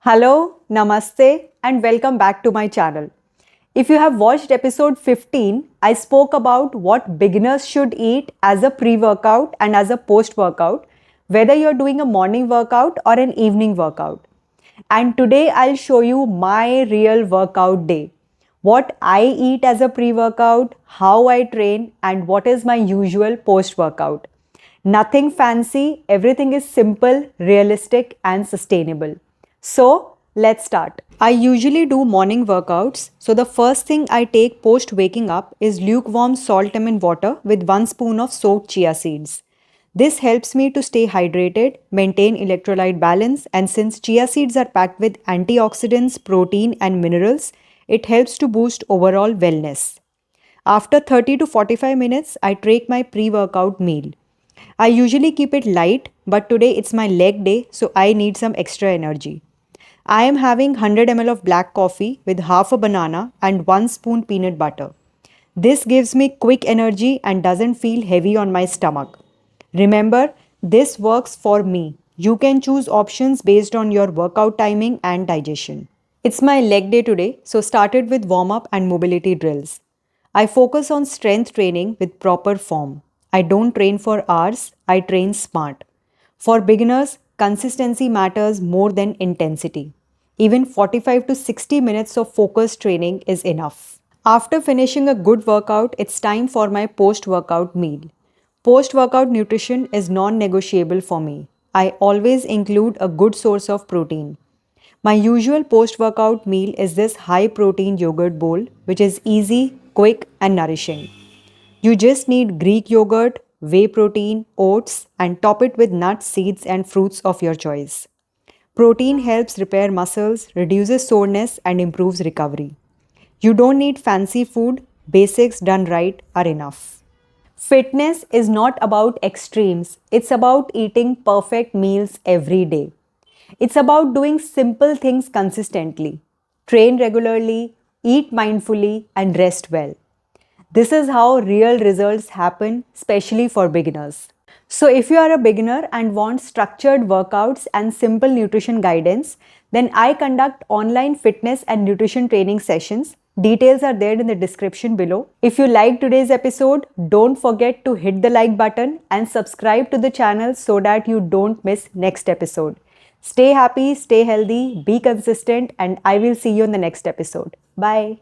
Hello, namaste, and welcome back to my channel. If you have watched episode 15, I spoke about what beginners should eat as a pre workout and as a post workout, whether you're doing a morning workout or an evening workout. And today I'll show you my real workout day. What I eat as a pre workout, how I train, and what is my usual post workout. Nothing fancy, everything is simple, realistic, and sustainable. So, let's start. I usually do morning workouts, so the first thing I take post waking up is lukewarm salt lemon water with 1 spoon of soaked chia seeds. This helps me to stay hydrated, maintain electrolyte balance, and since chia seeds are packed with antioxidants, protein, and minerals, it helps to boost overall wellness. After 30 to 45 minutes, I take my pre workout meal. I usually keep it light, but today it's my leg day, so I need some extra energy. I am having 100 ml of black coffee with half a banana and 1 spoon peanut butter. This gives me quick energy and doesn't feel heavy on my stomach. Remember, this works for me. You can choose options based on your workout timing and digestion. It's my leg day today, so started with warm up and mobility drills. I focus on strength training with proper form. I don't train for hours, I train smart. For beginners, consistency matters more than intensity. Even 45 to 60 minutes of focused training is enough. After finishing a good workout, it's time for my post workout meal. Post workout nutrition is non negotiable for me. I always include a good source of protein. My usual post workout meal is this high protein yogurt bowl, which is easy, quick, and nourishing. You just need Greek yogurt, whey protein, oats, and top it with nuts, seeds, and fruits of your choice. Protein helps repair muscles, reduces soreness, and improves recovery. You don't need fancy food, basics done right are enough. Fitness is not about extremes, it's about eating perfect meals every day. It's about doing simple things consistently. Train regularly, eat mindfully, and rest well. This is how real results happen, especially for beginners. So, if you are a beginner and want structured workouts and simple nutrition guidance, then I conduct online fitness and nutrition training sessions. Details are there in the description below. If you liked today's episode, don't forget to hit the like button and subscribe to the channel so that you don't miss next episode. Stay happy, stay healthy, be consistent, and I will see you in the next episode. Bye.